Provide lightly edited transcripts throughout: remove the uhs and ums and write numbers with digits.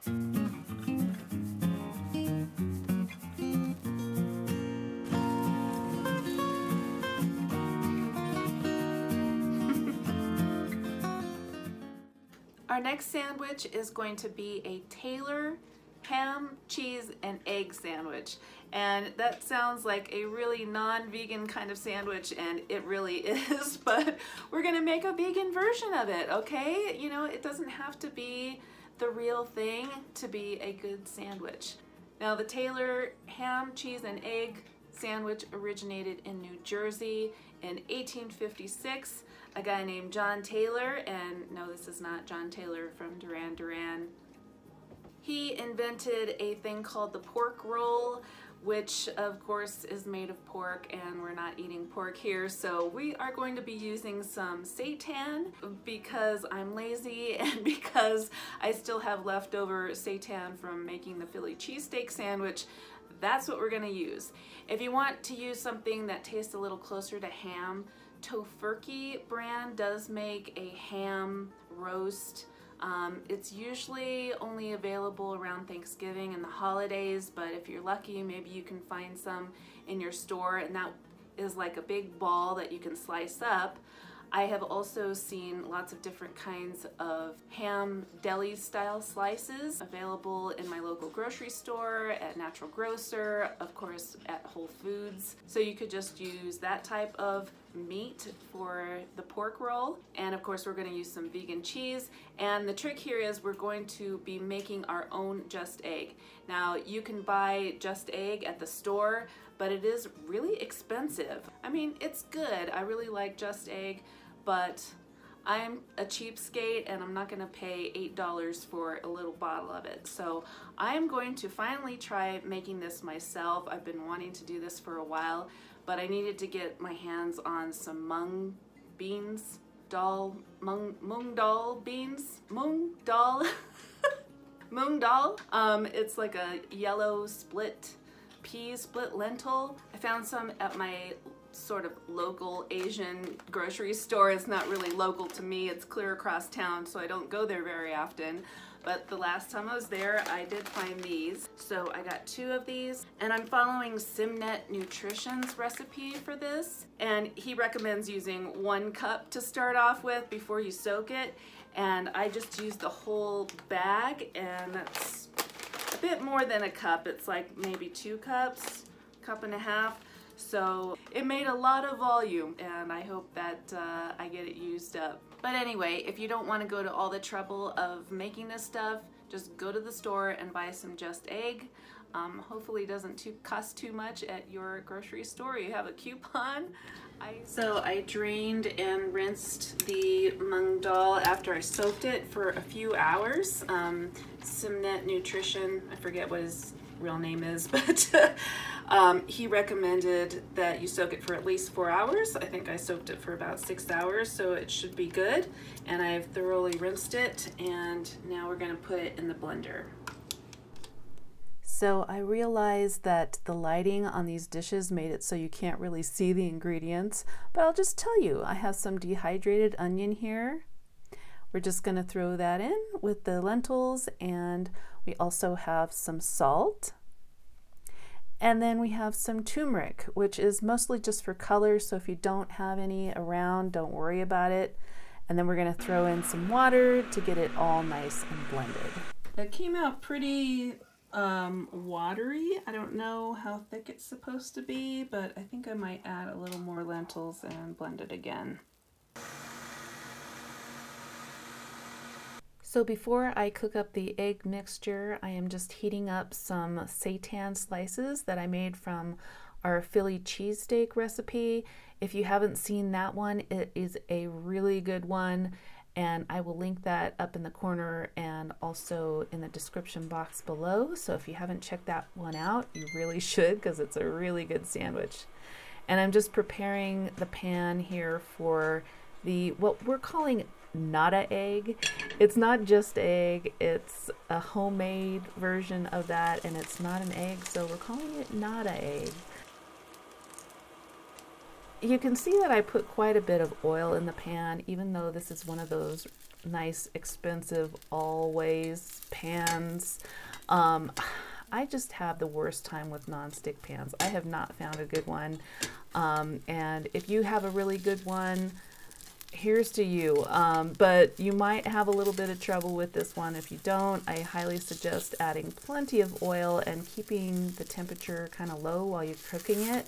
Our next sandwich is going to be a Taylor ham, cheese, and egg sandwich. And that sounds like a really non-vegan kind of sandwich, and it really is, but we're gonna make a vegan version of it, okay? You know, it doesn't have to be the real thing to be a good sandwich. Now, the Taylor ham, cheese, and egg sandwich originated in New Jersey in 1856. A guy named John Taylor, and no, this is not John Taylor from Duran Duran. He invented a thing called the pork roll, which of course is made of pork, and we're not eating pork here, so we are going to be using some seitan because I'm lazy and because I still have leftover seitan from making the Philly cheesesteak sandwich. That's what we're going to use. If you want to use something that tastes a little closer to ham, Tofurkey brand does make a ham roast. It's usually only available around Thanksgiving and the holidays, but if you're lucky, maybe you can find some in your store, and that is like a big ball that you can slice up. I have also seen lots of different kinds of ham deli style slices available in my local grocery store, at Natural Grocer, of course at Whole Foods. So you could just use that type of meat for the pork roll. And of course we're going to use some vegan cheese. And the trick here is we're going to be making our own Just Egg. Now you can buy Just Egg at the store, but it is really expensive. I mean, it's good. I really like Just Egg, but I'm a cheapskate and I'm not gonna pay $8 for a little bottle of it. So I am going to finally try making this myself. I've been wanting to do this for a while, but I needed to get my hands on some mung beans, mung dal beans, mung dal, mung dal. It's like a yellow split pea, split lentil. I found some at my sort of local Asian grocery store. It's not really local to me, it's clear across town, so I don't go there very often. But the last time I was there, I did find these. So I got 2 of these, and I'm following Simnet Nutrition's recipe for this. And he recommends using 1 cup to start off with before you soak it. And I just used the whole bag, and that's a bit more than a cup. It's like maybe 2 cups, cup and a half. So it made a lot of volume, and I hope that I get it used up. But anyway, if you don't want to go to all the trouble of making this stuff, just go to the store and buy some Just Egg. Hopefully it doesn't cost too much at your grocery store. You have a coupon. So I drained and rinsed the mung dal after I soaked it for a few hours. Simnet Nutrition, I forget what his real name is, but he recommended that you soak it for at least 4 hours. I think I soaked it for about 6 hours, so it should be good. And I've thoroughly rinsed it, and now we're going to put it in the blender. So I realized that the lighting on these dishes made it so you can't really see the ingredients, but I'll just tell you, I have some dehydrated onion here. We're just going to throw that in with the lentils, and we also have some salt. And then we have some turmeric, which is mostly just for color, so if you don't have any around, don't worry about it. And then we're going to throw in some water to get it all nice and blended. It came out pretty watery. I don't know how thick it's supposed to be, but I think I might add a little more lentils and blend it again. So before I cook up the egg mixture, I am just heating up some seitan slices that I made from our Philly cheesesteak recipe. If you haven't seen that one, it is a really good one, and I will link that up in the corner and also in the description box below. So if you haven't checked that one out, you really should, because it's a really good sandwich. And I'm just preparing the pan here for what we're calling nata egg. It's not just egg, it's a homemade version of that, and it's not an egg, so we're calling it nata egg. You can see that I put quite a bit of oil in the pan, even though this is one of those nice, expensive, always pans. I just have the worst time with non-stick pans. I have not found a good one. And if you have a really good one, here's to you. But you might have a little bit of trouble with this one. If you don't, I highly suggest adding plenty of oil and keeping the temperature kind of low while you're cooking it.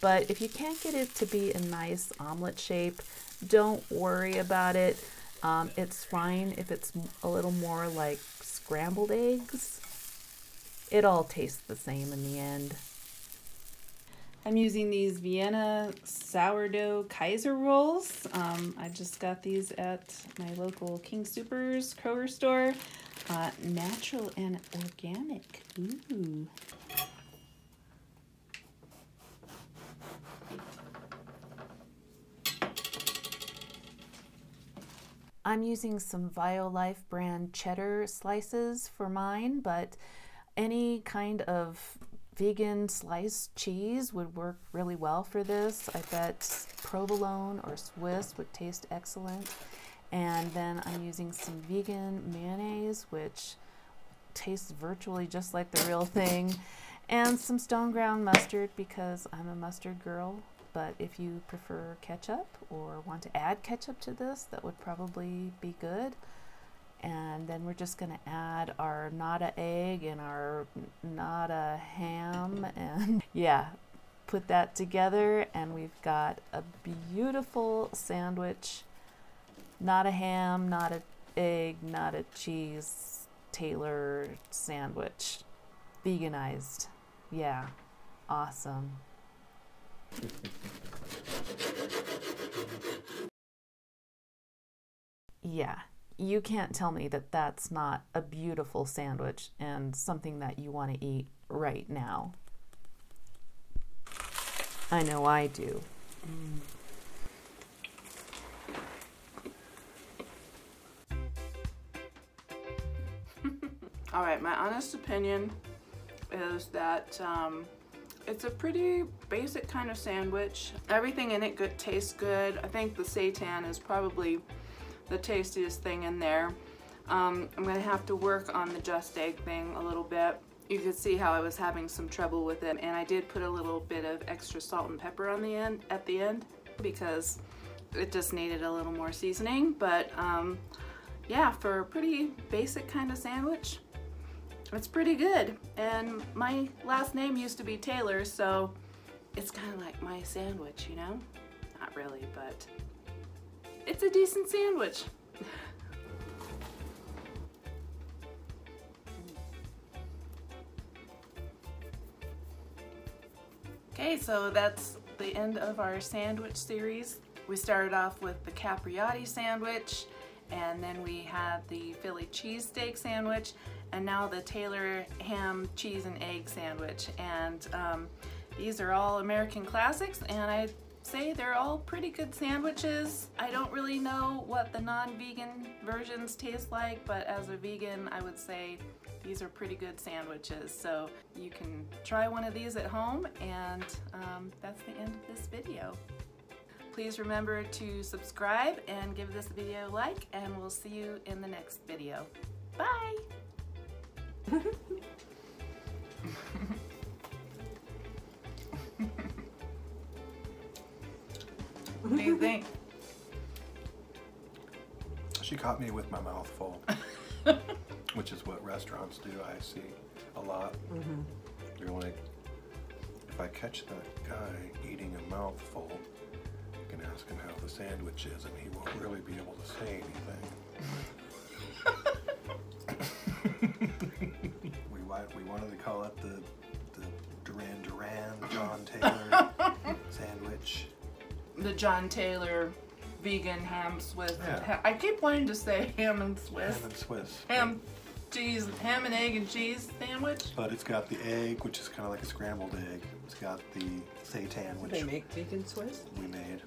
But if you can't get it to be a nice omelet shape, don't worry about it. It's fine if it's a little more like scrambled eggs. It all tastes the same in the end. I'm using these Vienna sourdough Kaiser rolls. I just got these at my local King Soopers Kroger store. Natural and organic. Ooh. I'm using some BioLife brand cheddar slices for mine, but any kind of vegan sliced cheese would work really well for this. I bet provolone or Swiss would taste excellent. And then I'm using some vegan mayonnaise, which tastes virtually just like the real thing, and some stone ground mustard because I'm a mustard girl. But if you prefer ketchup or want to add ketchup to this, that would probably be good. And then we're just going to add our nata egg and our nata ham, and yeah, put that together and we've got a beautiful sandwich. Nata ham, nata egg, nata cheese, Taylor sandwich. Veganized. Yeah, awesome. Yeah, you can't tell me that that's not a beautiful sandwich and something that you want to eat right now. I know I do. All right, my honest opinion is that it's a pretty basic kind of sandwich. Everything in it tastes good. I think the seitan is probably the tastiest thing in there. I'm gonna have to work on the just egg thing a little bit. You could see how I was having some trouble with it, and I did put a little bit of extra salt and pepper on the end at the end because it just needed a little more seasoning. But yeah, for a pretty basic kind of sandwich, it's pretty good. And my last name used to be Taylor, so it's kind of like my sandwich, you know? Not really, but it's a decent sandwich. Okay, so that's the end of our sandwich series. We started off with the capriotti sandwich, and then we had the Philly cheesesteak sandwich, and now the Taylor ham, cheese, and egg sandwich. And these are all American classics, and I'd say they're all pretty good sandwiches. I don't really know what the non-vegan versions taste like, but as a vegan, I would say these are pretty good sandwiches. So you can try one of these at home, and that's the end of this video. Please remember to subscribe and give this video a like, and we'll see you in the next video. Bye! What do you think? She caught me with my mouth full, which is what restaurants do. I see a lot. They're like, if I catch that guy eating a mouthful, I can ask him how the sandwich is, and he won't really be able to say anything. we wanted to call it the Duran Duran John Taylor sandwich. The John Taylor vegan ham Swiss. Yeah. I keep wanting to say ham and Swiss. Ham and Swiss. Ham, cheese, ham and egg and cheese sandwich. But it's got the egg, which is kind of like a scrambled egg. It's got the seitan, which they make vegan Swiss? We made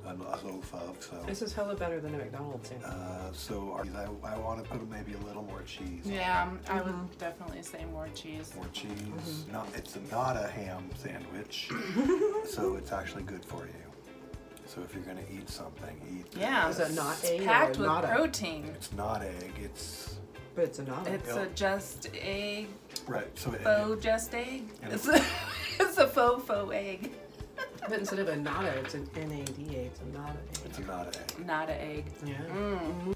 a loaf of. So this is hella better than a McDonald's sandwich. So I want to put maybe a little more cheese. Yeah, I would definitely say more cheese. More cheese. It's not a ham sandwich, so it's actually good for you. So if you're going to eat something, eat. Yeah. Is it not It's egg packed or with not egg? protein. It's not egg. It's But it's a not egg. It's a just egg, right. So faux just egg. and It's a faux egg. But instead of a not egg, it's an NADA. It's a not egg. it's not egg. Not an egg. Yeah.